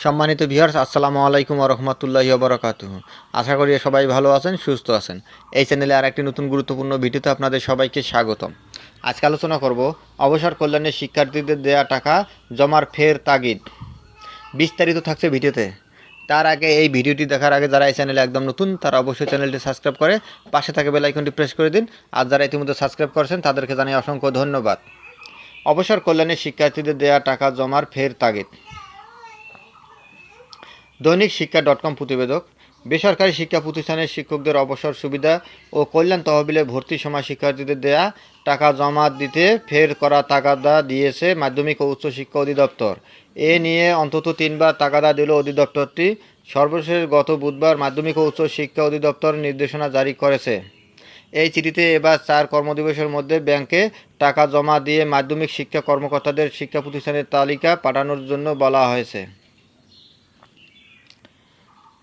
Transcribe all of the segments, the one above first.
সম্মানিত ভিউয়ার্স, আসসালামু আলাইকুম ওয়া রাহমাতুল্লাহি ওয়া বারাকাতুহু। আশা করি সবাই ভালো আছেন, সুস্থ আছেন। এই চ্যানেলে আরেকটি নতুন গুরুত্বপূর্ণ ভিডিওতে আপনাদের সবাইকে স্বাগতম। আজকে আলোচনা করব অবসর কল্যাণে শিক্ষার্থীদের দেয়া টাকা জমার ফের তাগিদ। বিস্তারিত থাকছে ভিডিওতে। তার আগে এই ভিডিওটি দেখার আগে যারা এই চ্যানেলে একদম নতুন তারা অবশ্যই চ্যানেলটি সাবস্ক্রাইব করে পাশে থাকা বেল আইকনটি প্রেস করে দিন। আর যারা ইতিমধ্যে সাবস্ক্রাইব করেছেন তাদেরকে জানাই অসংখ্য ধন্যবাদ। অবসর কল্যাণে শিক্ষার্থীদের দেয়া টাকা জমার ফের তাগিদ। দৈনিক শিক্ষা .com প্রতিবেদক। বেসরকারি শিক্ষা প্রতিষ্ঠানের শিক্ষকদের অবসর সুবিধা ও কল্যাণ তহবিলে ভর্তির সময় শিক্ষার্থীদের দেয়া টাকা জমা দিতে ফের করা তাগাদা দিয়েছে মাধ্যমিক ও উচ্চশিক্ষা অধিদপ্তর। এ নিয়ে অন্তত 3বার তাগাদা দিল অধিদপ্তরটি। সর্বশেষ গত বুধবার মাধ্যমিক ও উচ্চশিক্ষা অধিদপ্তর নির্দেশনা জারি করেছে। এই চিঠিতে এবার 4 কর্মদিবসের মধ্যে ব্যাংকে টাকা জমা দিয়ে মাধ্যমিক শিক্ষা কর্মকর্তাদের শিক্ষা প্রতিষ্ঠানের তালিকা পাঠানোর জন্য বলা হয়েছে।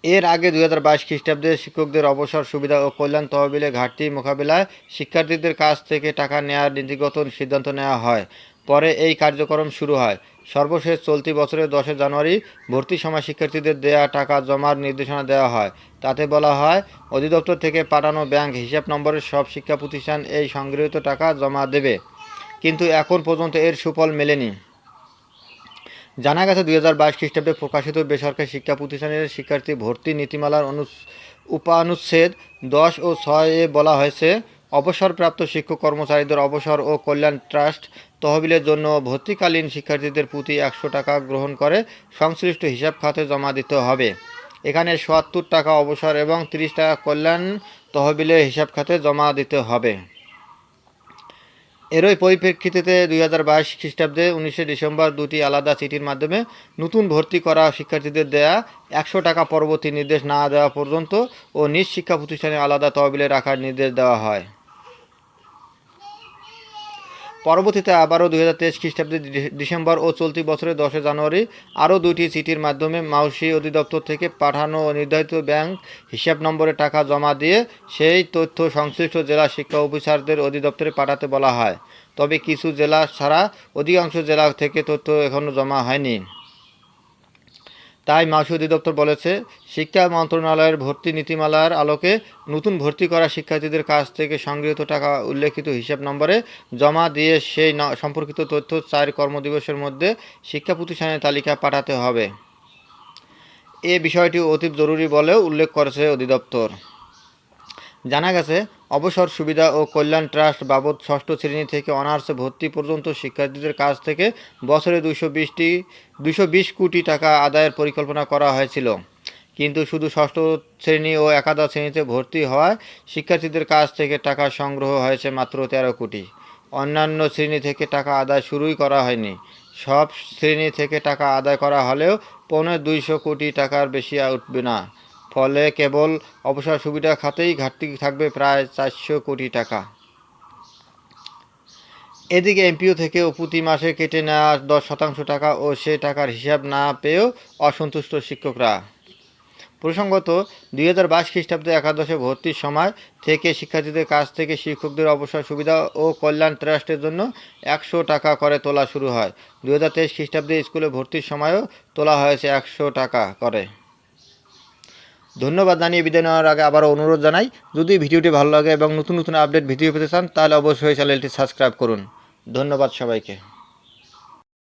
এর আগে 2022 খ্রিস্টাব্দে শিক্ষকদের অবসর সুবিধা ও কল্যাণ তহবিলে ঘাটতি মোকাবিলায় শিক্ষার্থীদের কাছ থেকে টাকা নেওয়ার নীতিগত সিদ্ধান্ত নেওয়া হয়। পরে এই কার্যক্রম শুরু হয়। সর্বশেষ চলতি বছরের 10 জানুয়ারি ভর্তির সময় শিক্ষার্থীদের দেয়া টাকা জমার নির্দেশনা দেওয়া হয়। তাতে বলা হয়, অধিদপ্তর থেকে পাঠানো ব্যাংক হিসাব নম্বরের সব শিক্ষা প্রতিষ্ঠান এই সংগৃহীত টাকা জমা দেবে। কিন্তু এখন পর্যন্ত এর সুফল মেলেনি। জানা গেছে 2022 খ্রিস্টাব্দে প্রকাশিত বেসরকারি শিক্ষা প্রতিষ্ঠানের শিক্ষার্থী ভর্তি নীতিমালার উপানুচ্ছেদ 10 ও 6 এ বলা হয়েছে, অবসরপ্রাপ্ত শিক্ষক কর্মচারীদের অবসর ও কল্যাণ ট্রাস্ট তহবিলের জন্য ভর্তিকালীন শিক্ষার্থীদের প্রতি 100 টাকা গ্রহণ করে সংশ্লিষ্ট হিসাব খাতে জমা দিতে হবে। এখানে ৭০ টাকা অবসর এবং 30 টাকা কল্যাণ তহবিলের হিসাব খাতে জমা দিতে হবে। এরই পরিপ্রেক্ষিতে 2022 খ্রিস্টাব্দে 19 ডিসেম্বর 2টি আলাদা চিঠির মাধ্যমে নতুন ভর্তি করা শিক্ষার্থীদের দেয়া 100 টাকা পরবর্তী নির্দেশ না দেওয়া পর্যন্ত ও নিজ শিক্ষা প্রতিষ্ঠানে আলাদা তহবিলে রাখার নির্দেশ দেওয়া হয়। পরবর্তীতে আবারও 2023 খ্রিস্টাব্দে ডিসেম্বর ও চলতি বছরের 10 জানুয়ারি আরও 2টি চিঠির মাধ্যমে মাউসি অধিদপ্তর থেকে পাঠানো নির্ধারিত ব্যাংক হিসাব নম্বরে টাকা জমা দিয়ে সেই তথ্য সংশ্লিষ্ট জেলা শিক্ষা অফিসারদের অধিদপ্তরে পাঠাতে বলা হয়। তবে কিছু জেলা ছাড়া অধিকাংশ জেলা থেকে তথ্য এখনও জমা হয়নি। তাই মাউসি অধিদপ্তর বলেছে, শিক্ষা মন্ত্রণালয়ের ভর্তি নীতিমালার আলোকে নতুন ভর্তি করা শিক্ষার্থীদের কাছ থেকে সংগৃহীত টাকা উল্লেখিত হিসাব নম্বরে জমা দিয়ে সেই সম্পর্কিত তথ্য 4 কর্মদিবসের মধ্যে শিক্ষা প্রতিষ্ঠানের তালিকা পাঠাতে হবে। এ বিষয়টি অতি জরুরি বলেও উল্লেখ করেছে অধিদপ্তর। জানা গেছে, অবসর সুবিধা ও কল্যাণ ট্রাস্ট বাবদ 6ষ্ঠ শ্রেণী থেকে অনার্সে ভর্তি পর্যন্ত শিক্ষার্থীদের কাছ থেকে বছরে 220 কোটি টাকা আদায়ের পরিকল্পনা করা হয়েছিল। কিন্তু শুধু 6ষ্ঠ শ্রেণী ও একাদশ শ্রেণীতে ভর্তি হওয়ায় শিক্ষার্থীদের কাছ থেকে টাকা সংগ্রহ হয়েছে মাত্র 13 কোটি। অন্যান্য শ্রেণী থেকে টাকা আদায় শুরুই করা হয়নি। সব শ্রেণী থেকে টাকা আদায় করা হলেও 250 কোটি টাকার বেশি উঠবে না। ফলে কেবল অবসর সুবিধা খাতেই ঘাটতি থাকবে প্রায় 400 কোটি টাকা। এদিকে এমপিও থেকে প্রতি মাসে কেটে নেওয়া 10% টাকা ও সে টাকার হিসাব না পেয়েও অসন্তুষ্ট শিক্ষকরা। প্রসঙ্গত, 2022 খ্রিস্টাব্দে একাদশে ভর্তির সময় থেকে শিক্ষার্থীদের কাছ থেকে শিক্ষকদের অবসর সুবিধা ও কল্যাণ ট্রাস্টের জন্য 100 টাকা করে তোলা শুরু হয়। 2023 খ্রিস্টাব্দে স্কুলে ভর্তির সময়ও তোলা হয়েছে 100 টাকা করে। ধন্যবাদ জানিয়ে বিদায় নেওয়ার আগে আবারও অনুরোধ জানাই, যদি ভিডিওটি ভালো লাগে এবং নতুন নতুন আপডেট ভিডিও পেতে চান তাহলে অবশ্যই চ্যানেলটি সাবস্ক্রাইব করুন। ধন্যবাদ সবাইকে।